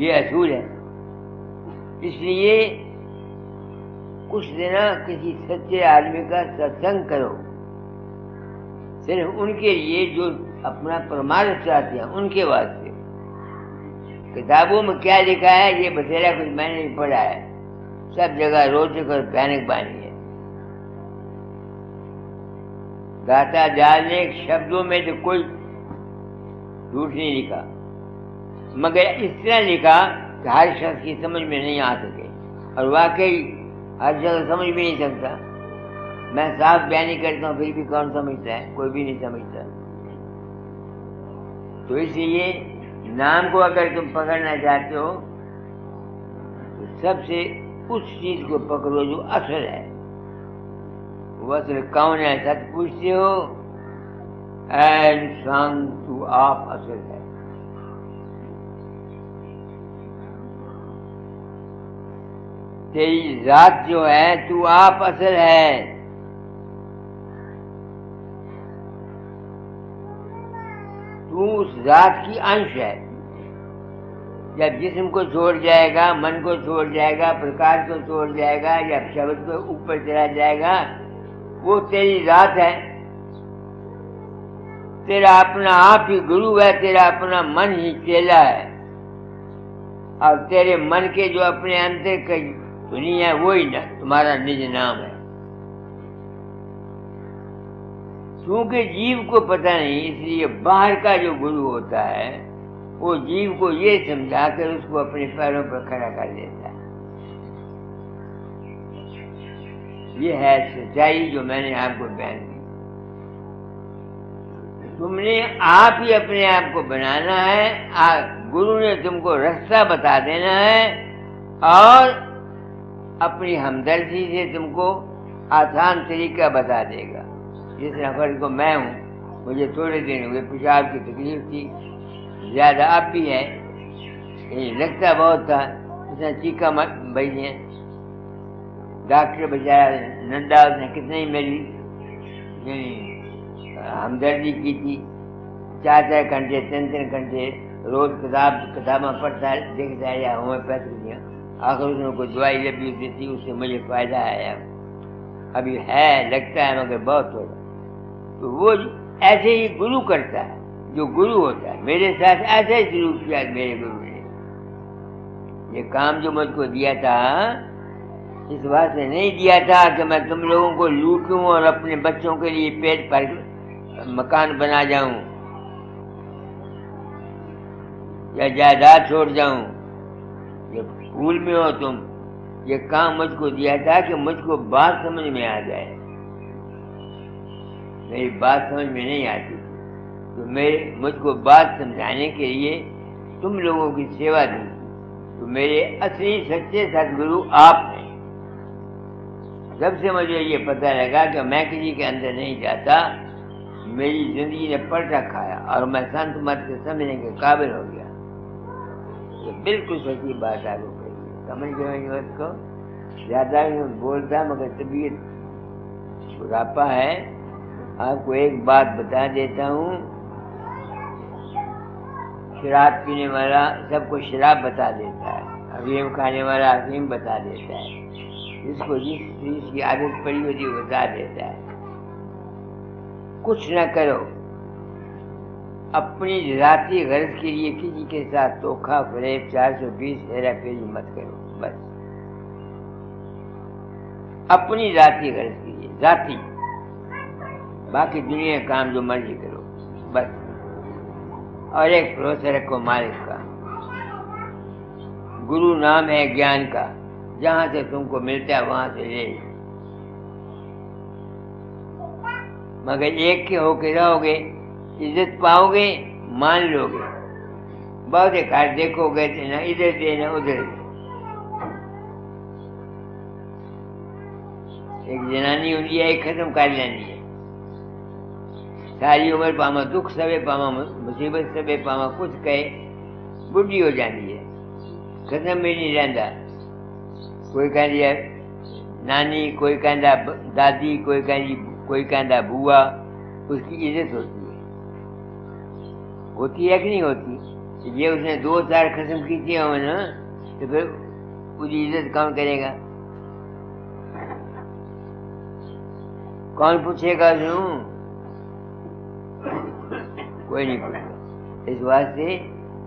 یہ اصول ہے. اس لیے کچھ دینا کسی سچے آدمی کا ستسنگ کرو، صرف ان کے لیے جو اپنا پرمارتھ چاہتے ہیں، ان کے واسطے. کتابوں میں کیا لکھا ہے یہ بتیرا کچھ میں نے نہیں پڑھا ہے، سب جگہ روچک اور بھیانک بانی ہے. داتا جال نے شبدوں میں تو کوئی جھوٹ نہیں لکھا، مگر اس طرح لکھا کہ ہر شخص کی سمجھ میں نہیں آ سکے، اور واقعی ہر شخص سمجھ بھی نہیں سکتا. میں صاف بیانی کرتا ہوں پھر بھی کون سمجھتا ہے؟ کوئی بھی نہیں سمجھتا. تو اس لیے نام کو اگر تم پکڑنا چاہتے ہو تو سب سے اس چیز کو پکڑو جو اصل ہے. وہ اصل کون ہے؟ سچ پوچھتے ہو، اے انسان تو آپ اصل ہے. تیری ذات جو ہے تو آپ اصل ہے. تو اس ذات کی انش ہے. جب جسم کو چھوڑ جائے گا، من کو چھوڑ جائے گا، پرکاش کو چھوڑ جائے گا، جب شبد کو اوپر چلا جائے گا، وہ تیری ذات ہے. تیرا اپنا آپ ہی گرو ہے، تیرا اپنا من ہی چیلا ہے، اور تیرے من کے جو اپنے اندر کی دنیا ہے وہی تمہارا نج نام ہے. کیونکہ جیو کو پتہ نہیں، اس لیے باہر کا جو گرو ہوتا ہے وہ جیو کو یہ سمجھا کر اس کو اپنے پیروں پر کھڑا کر دیتا ہے. یہ ہے سچائی جو میں نے آپ کو بیان کی. تم نے آپ ہی اپنے آپ کو بنانا ہے، گرو نے تم کو راستہ بتا دینا ہے، اور اپنی ہمدردی سے تم کو آسان طریقہ بتا دے گا. جس نفر کو میں ہوں، مجھے تھوڑے دن ہوئے پیشاب کی تکلیف تھی، زیادہ اب بھی ہے، لگتا بہت تھا. اس نے چیخا بھائی ہے، ڈاکٹر بچایا نندا، اس نے کتنے ہی میری ہمدردی کی تھی. 4 گھنٹے 3 گھنٹے روز کتابیں پڑھتا دیکھتا ہے، یا ہومیوپیتھی دیا. آخر اس نے کوئی دوائی لبی ہوتی تھی، اس سے مجھے فائدہ آیا. ابھی ہے لگتا ہے مگر بہت ہوگا. تو وہ ایسے ہی گرو کرتا ہے جو گرو ہوتا ہے. میرے ساتھ ایسا ہی سلوک کیا میرے گرو نے. یہ کام جو مجھ کو دیا تھا اس واسطے نہیں دیا تھا کہ میں تم لوگوں کو لوٹوں اور اپنے بچوں کے لیے پیٹ پر مکان بنا جاؤں یا جائیداد چھوڑ جاؤں. یہ پھول میں ہو تم. یہ کام مجھ کو دیا تھا کہ مجھ کو بات سمجھ میں آ جائے. میری بات سمجھ میں نہیں آتی تو مجھ کو بات سمجھانے کے لیے تم لوگوں کی سیوا دی. تو میرے اصلی سچے سدگرو آپ ہیں. جب سے مجھے یہ پتہ لگا کہ میں کسی کے اندر نہیں جاتا، میری زندگی نے پلٹا کھایا اور میں سنت مت سے سمجھنے کے قابل ہو گیا. یہ بالکل سچی بات آپ کو کہی ہے. سمجھ گئے اس بات کو؟ زیادہ بولتا مگر طبیعت بڑھاپا ہے. آپ کو ایک بات بتا دیتا ہوں، شراب پینے والا سب کو شراب بتا دیتا ہے، افیم کھانے والا افیم بتا دیتا ہے، جس کو جس چیز کی عادت پڑی ہوتی وہ بتا دیتا ہے. کچھ نہ کرو، اپنی ذاتی غرض کے لیے کسی کے ساتھ دھوکہ فریب 420 ہیرا پھیری مت کرو. بس اپنی ذاتی غرض کے لیے، ذاتی، باقی دنیا کام جو مرضی کرو بس. اور ایک بھروسہ رکھو مالک کا. گرو نام ہے گیان کا، جہاں سے تم کو ملتا ہے وہاں سے لے. مگر ایک کے ہو کے رہو گے، عزت پاؤ گے، مان لو گے. بہت ایک ہاتھ دیکھو گے تو نہ ادھر دے نہ ادھر دے. ایک جنانی ہوتی ہے، ایک ختم کر لینی ہے. ساری عمر پاما دکھ سبے، پاما مصیبت سبے، پاما کچھ کہے، بڈھی ہو جاتی ہے، ختم بھی نہیں رہتا. کوئی کہہ نانی، کوئی کہہ دادی، کوئی کہہ بوا. اس کی عزت ہوتی ہے کہ نہیں ہوتی؟ یہ اس نے 2-4 قسم کی ہو نا تو پھر اس کی عزت کون کرے گا؟ کون پوچھے گا کیوں؟ کوئی نہیں پوچھے گا۔ اس واسطے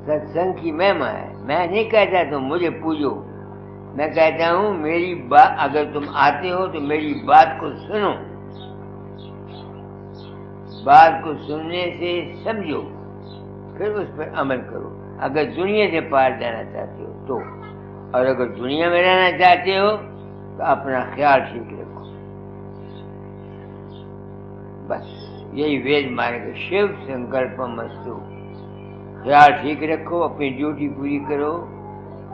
ستسنگ کی مہما ہے۔ میں نہیں کہتا تم مجھے پوجو، میں کہتا ہوں میری بات، اگر تم آتے ہو تو میری بات کو سنو، بات کو سننے سے سمجھو، پھر اس پر عمل کرو۔ اگر دنیا سے پار جانا چاہتے ہو تو، اور اگر دنیا میں رہنا چاہتے ہو تو اپنا خیال ٹھیک رکھو۔ بس یہی وید مارگ، شیو سنکلپم استو، خیال ٹھیک رکھو، اپنی ڈیوٹی پوری کرو،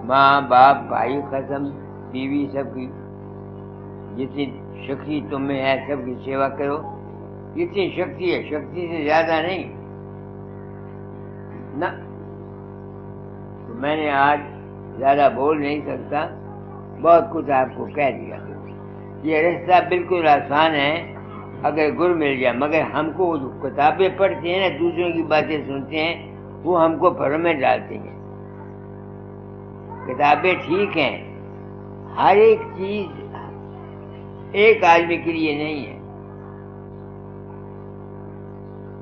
ماں باپ بھائی قسم بیوی سب کی جتنی شکتی تم میں ہے سب کی سیوا کرو، جتنی شکتی ہے، شکتی سے زیادہ نہیں نہ۔ تو میں نے آج زیادہ بول نہیں سکتا، بہت کچھ آپ کو کہہ دیا۔ یہ رستہ بالکل آسان ہے اگر گر مل جائے، مگر ہم کو جو کتابیں پڑھتے ہیں نا، دوسروں کی باتیں سنتے ہیں، وہ ہم کو بھرم میں ڈالتے ہیں۔ کتابیں ٹھیک ہیں، ہر ایک چیز ایک آدمی کے لیے نہیں ہے۔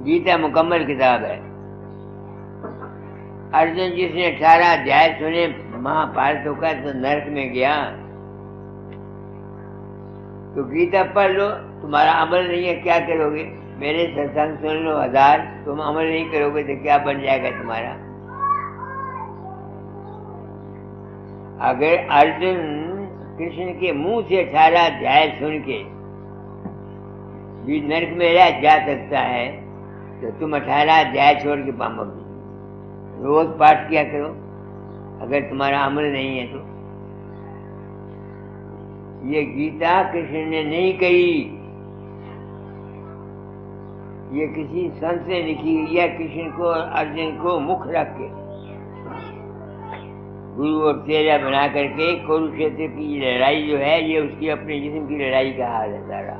گیتا مکمل کتاب ہے۔ ارجن جس نے 18 ادھیائے سنے مہا بھارت کا تو نرک میں گیا۔ تو گیتا پڑھ لو، تمہارا عمل نہیں ہے کیا کرو گے؟ میرے ستسنگ سن لو 1000، تم عمل نہیں کرو گے تو کیا بن جائے گا تمہارا؟ اگر ارجن کرشن کے منہ سے 18 ادھیائے سن کے بھی نرک میں رہ جا سکتا ہے تو تم 18 ادھیائے چھوڑ کے پامو روز پاٹھ کیا کرو اگر تمہارا عمل نہیں ہے تو۔ یہ گیتا کرشن نے نہیں کہی، یہ کسی سنت نے لکھی ہے کرشن کو اور ارجن کو مکھ رکھ کے، گرو اور چیلا بنا کر کے۔ کروکشیتر کی لڑائی جو ہے یہ اس کی اپنے جسم کی لڑائی کا حال ہے سارا۔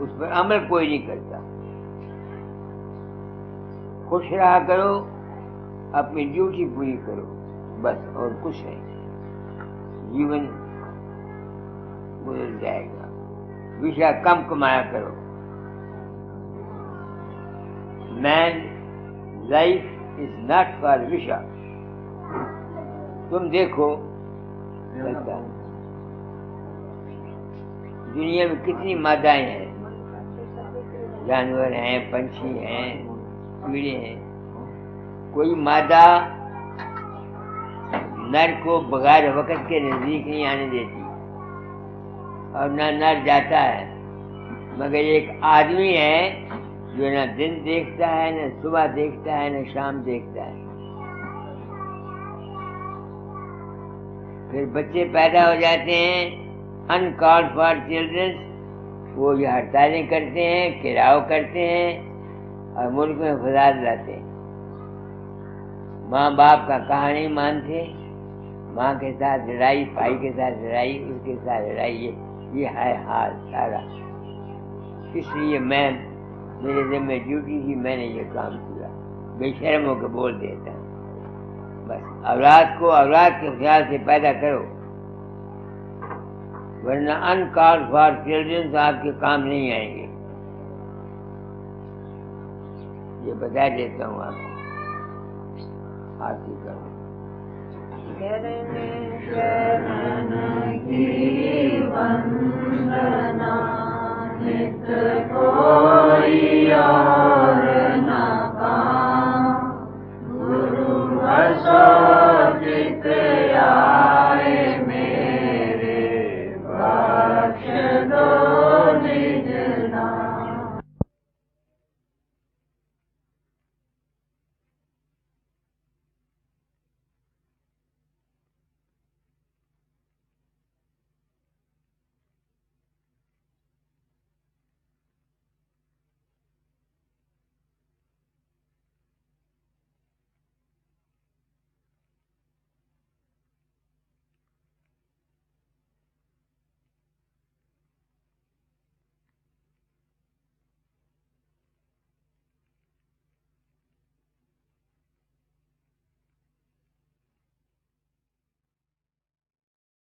اس پر عمل کوئی نہیں کرتا۔ خوش رہا کرو، اپنی ڈیوٹی پوری کرو، بس، اور کچھ نہیں۔ جیون گزر جائے گا۔ وشا کم کمایا کرو۔ مین لائف از ناٹ فار وشا۔ تم دیکھو دنیا میں کتنی مادائیں ہیں، جانور ہیں، پنچھی ہیں، کیڑے ہیں۔ کوئی مادہ نر کو بغیر وقت کے نزدیک نہیں آنے دیتی، اور نہ نر جاتا ہے، مگر ایک آدمی ہے جو نہ دن دیکھتا ہے، نہ صبح دیکھتا ہے، نہ شام دیکھتا ہے۔ پھر بچے پیدا ہو جاتے ہیں ان کالڈ فار چلڈرن، وہ یہ ہڑتالیں کرتے ہیں، گھیراؤ کرتے ہیں اور ملک میں فساد لاتے ہیں۔ ماں باپ کا کہا نہیں مانتے، ماں کے ساتھ لڑائی، بھائی کے ساتھ لڑائی، اس کے ساتھ لڑائی، یہ ہے حال سارا۔ اس لیے میں، میرے ذمہ ڈیوٹی تھی، میں نے یہ کام کیا، بے شرم ہو کے بول دیتا ہوں۔ بس اولاد کو اولاد کے خیال سے پیدا کرو، ورنہ ان کال فار چلڈرن آپ کے کام نہیں آئیں گے۔ یہ بتا دیتا ہوں آپ کو، آپ کی کرو۔